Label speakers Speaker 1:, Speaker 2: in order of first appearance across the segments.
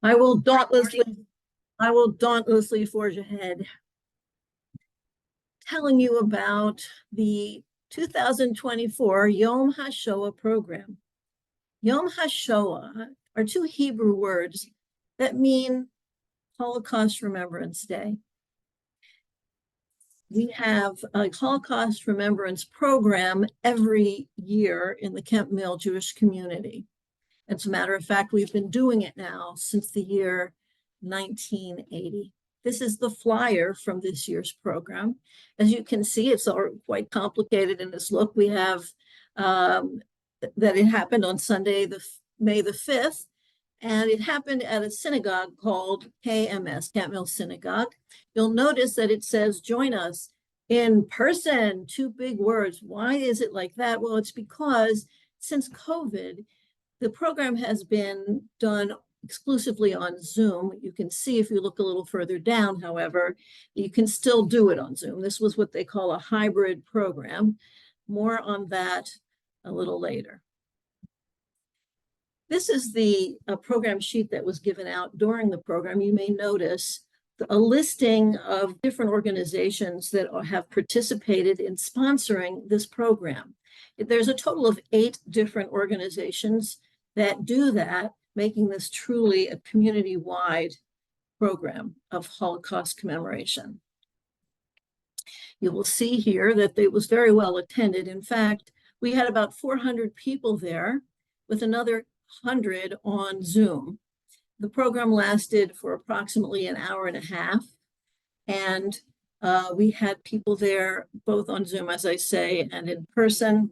Speaker 1: I will dauntlessly forge ahead, telling you about the 2024 Yom HaShoah program. Yom HaShoah are two Hebrew words that mean Holocaust Remembrance Day. We have a Holocaust Remembrance program every year in the Kemp Jewish community. As a matter of fact, we've been doing it now since the year 1980. This is the flyer from this year's program. As you can see, it's all quite complicated in this look. We have that it happened on Sunday, May the 5th, and it happened at a synagogue called KMS, Camp Mill Synagogue. You'll notice that it says, join us in person, two big words. Why is it like that? Well, it's because since COVID, the program has been done exclusively on Zoom. You can see if you look a little further down, however, you can still do it on Zoom. This was what they call a hybrid program. More on that a little later. This is the program sheet that was given out during the program. You may notice a listing of different organizations that have participated in sponsoring this program. There's a total of 8 different organizations that do that, making this truly a community-wide program of Holocaust commemoration. You will see here that it was very well attended. In fact, we had about 400 people there with another 100 on Zoom. The program lasted for approximately an hour and a half, and we had people there both on Zoom, as I say, and in person.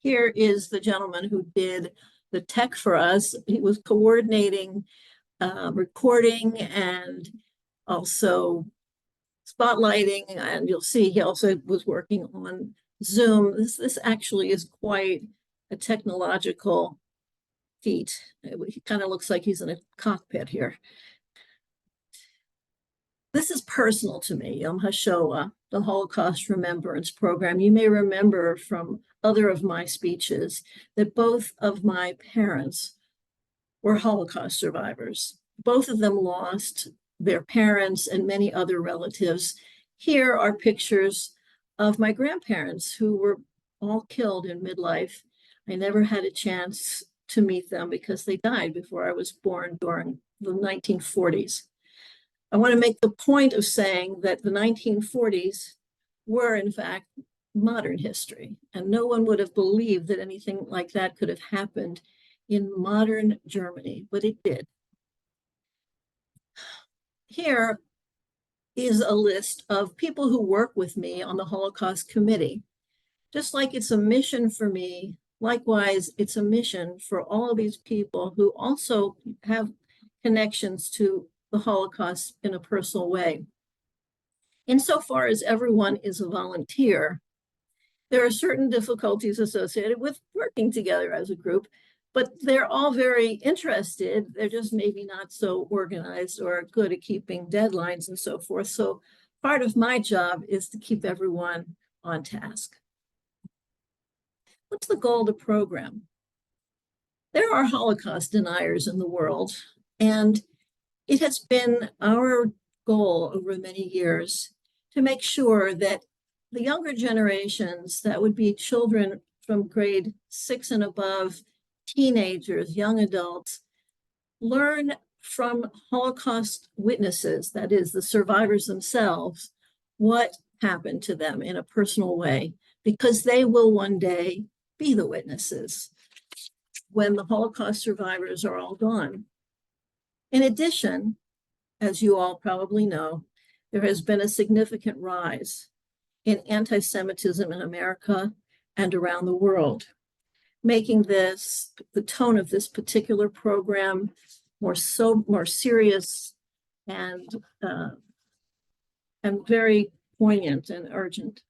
Speaker 1: Here is the gentleman who did the tech for us. He was coordinating recording and also spotlighting, and you'll see he also was working on Zoom. This actually is quite a technological feat. He kind of looks like he's in a cockpit here. This is personal to me, Yom HaShoah, the Holocaust Remembrance Program. You may remember from other of my speeches that both of my parents were Holocaust survivors. Both of them lost their parents and many other relatives. Here are pictures of my grandparents who were all killed in midlife. I never had a chance to meet them because they died before I was born during the 1940s. I want to make the point of saying that the 1940s were, in fact, modern history, and no one would have believed that anything like that could have happened in modern Germany, but it did. Here is a list of people who work with me on the Holocaust Committee. Just like it's a mission for me, likewise, it's a mission for all of these people who also have connections to the Holocaust in a personal way. Insofar as everyone is a volunteer, there are certain difficulties associated with working together as a group, but they're all very interested. They're just maybe not so organized or good at keeping deadlines and so forth. So part of my job is to keep everyone on task. What's the goal of the program? There are Holocaust deniers in the world, and it has been our goal over many years to make sure that the younger generations, that would be children from grade 6 and above, teenagers, young adults, learn from Holocaust witnesses, that is, the survivors themselves, what happened to them in a personal way, because they will one day be the witnesses when the Holocaust survivors are all gone. In addition, as you all probably know, there has been a significant rise in anti-Semitism in America and around the world, making this, the tone of this particular program, more serious and very poignant and urgent.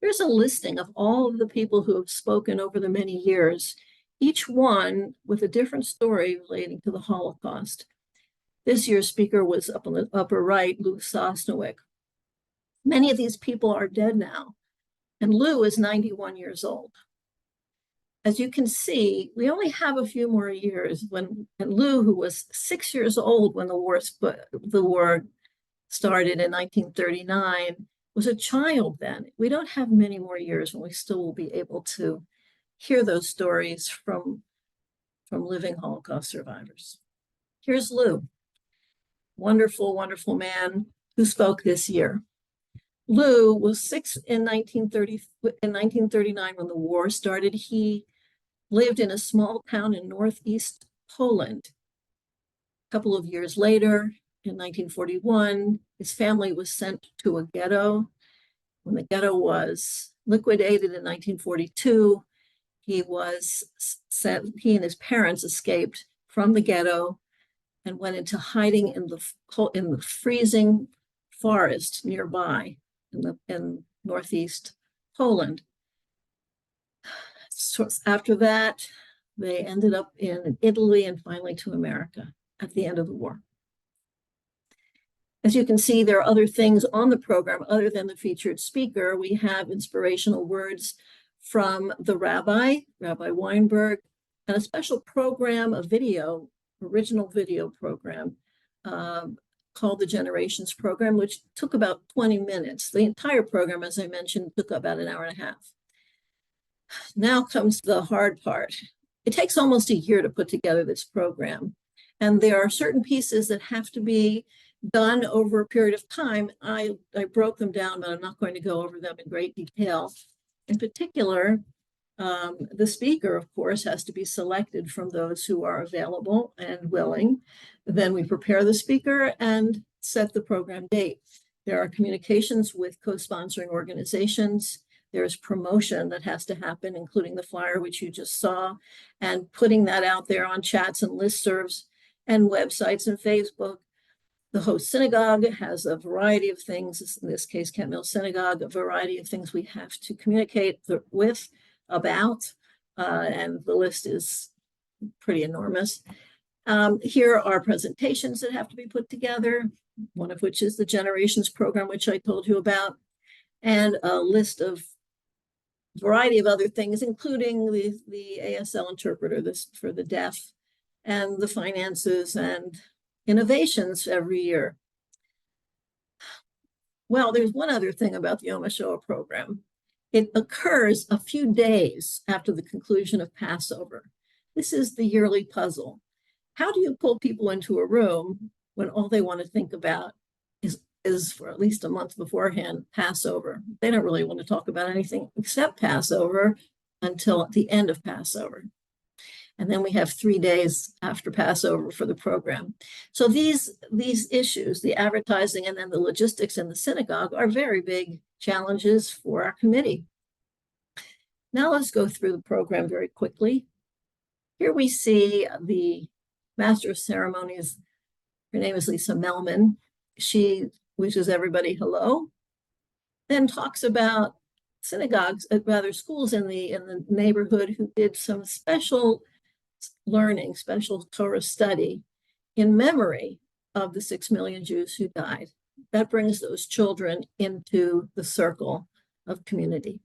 Speaker 1: Here's a listing of all of the people who have spoken over the many years, each one with a different story relating to the Holocaust. This year's speaker was up on the upper right, Lou Sosnowick. Many of these people are dead now, and Lou is 91 years old. as you can see, we only have a few more years. When Lou, who was 6 years old when the war started in 1939, was a child then. We don't have many more years when we still will be able to hear those stories from living Holocaust survivors. Here's Lou, wonderful, wonderful man who spoke this year. Lou was 6 in 1939 when the war started. He lived in a small town in northeast Poland. A couple of years later, in 1941, his family was sent to a ghetto. When the ghetto was liquidated in 1942, he and his parents escaped from the ghetto and went into hiding in the freezing forest nearby in northeast Poland. So after that, they ended up in Italy and finally to America at the end of the war. As you can see, there are other things on the program other than the featured speaker. We have inspirational words from the Rabbi Weinberg, and a special program, original video program called the Generations Program, which took about 20 minutes. The entire program, as I mentioned, took about an hour and a half. Now comes the hard part. It takes almost a year to put together this program, and there are certain pieces that have to be done over a period of time. I broke them down, but I'm not going to go over them in great detail. In particular, the speaker, of course, has to be selected from those who are available and willing. Then we prepare the speaker and set the program date. There are communications with co-sponsoring organizations. There's promotion that has to happen, including the flyer, which you just saw, and putting that out there on chats and listservs and websites and Facebook. The host synagogue has a variety of things, in this case, Kemp Synagogue, a variety of things we have to communicate about, and the list is pretty enormous. Here are presentations that have to be put together, one of which is the Generations Program, which I told you about, and a list of variety of other things, including the ASL interpreter for the deaf, and the finances and innovations every year. Well, there's one other thing about the Yom HaShoah program. It occurs a few days after the conclusion of Passover. This is the yearly puzzle. How do you pull people into a room when all they want to think about is for at least a month beforehand, Passover? They don't really want to talk about anything except Passover until the end of Passover. And then we have 3 days after Passover for the program. So these issues, the advertising and then the logistics in the synagogue, are very big challenges for our committee. Now let's go through the program very quickly. Here we see the Master of Ceremonies. Her name is Lisa Melman. She wishes everybody hello, then talks about synagogues, rather schools in the neighborhood who did some special learning, special Torah study in memory of the 6 million Jews who died. That brings those children into the circle of community.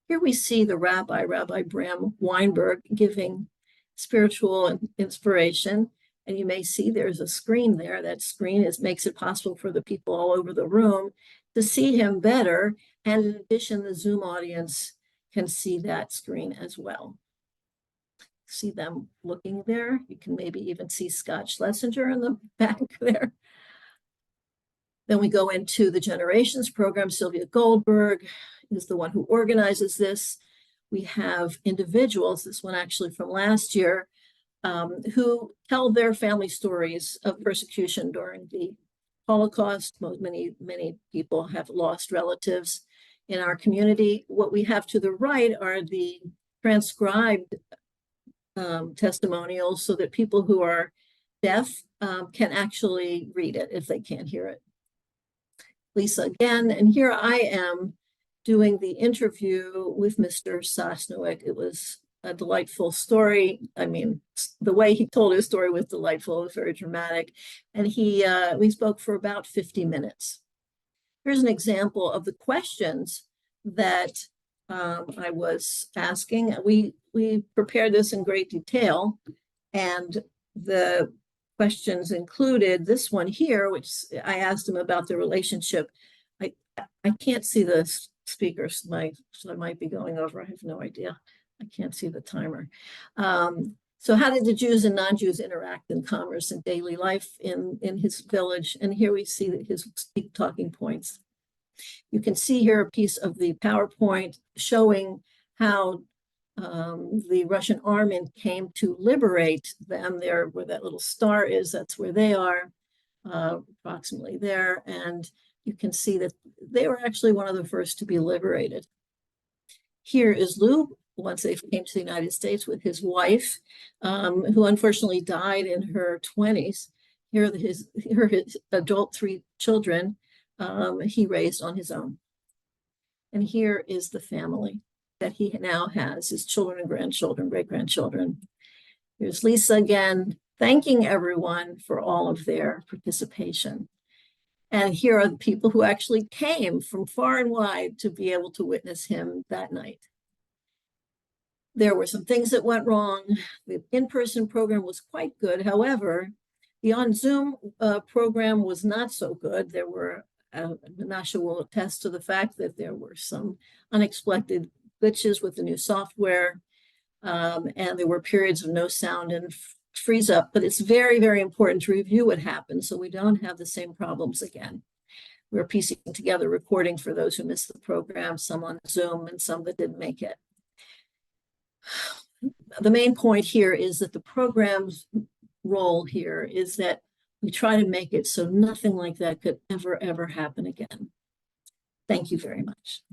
Speaker 1: Here we see the Rabbi Bram Weinberg, giving spiritual inspiration. And you may see there's a screen there. That screen makes it possible for the people all over the room to see him better. And in addition, the Zoom audience can see that screen as well. See them looking there. You can maybe even see Scott Schlesinger in the back there. Then we go into the Generations Program. Sylvia Goldberg is the one who organizes this. We have individuals, this one actually from last year, who tell their family stories of persecution during the Holocaust. Many people have lost relatives in our community. What we have to the right are the transcribed testimonials so that people who are deaf can actually read it if they can't hear it. Lisa again, and here I am doing the interview with Mr. Sosnowick. It was a delightful story. I mean, the way he told his story was delightful. It was very dramatic. And we spoke for about 50 minutes. Here's an example of the questions that I was asking, we prepared this in great detail, and the questions included this one here, which I asked him about the relationship. I can't see the speakers, so I might be going over. I have no idea. I can't see the timer. So how did the Jews and non-Jews interact in commerce and daily life in his village? And here we see his talking points. You can see here a piece of the PowerPoint showing how the Russian army came to liberate them. There, where that little star is, that's where they are, approximately there. And you can see that they were actually one of the first to be liberated. Here is Lou, once they came to the United States with his wife, who unfortunately died in her 20s. Here are his adult 3 children he raised on his own. And here is the family that he now has, his children and grandchildren, great-grandchildren. Here's Lisa again, thanking everyone for all of their participation. And here are the people who actually came from far and wide to be able to witness him that night. There were some things that went wrong. The in-person program was quite good. However, the on-Zoom program was not so good. There were, Menashe will attest to the fact that there were some unexpected glitches with the new software, and there were periods of no sound and freeze up. But it's very, very important to review what happened so we don't have the same problems again. We're piecing together recording for those who missed the program, some on Zoom and some that didn't make it. The main point here is that the program's role here is that we try to make it so nothing like that could ever, ever happen again. Thank you very much.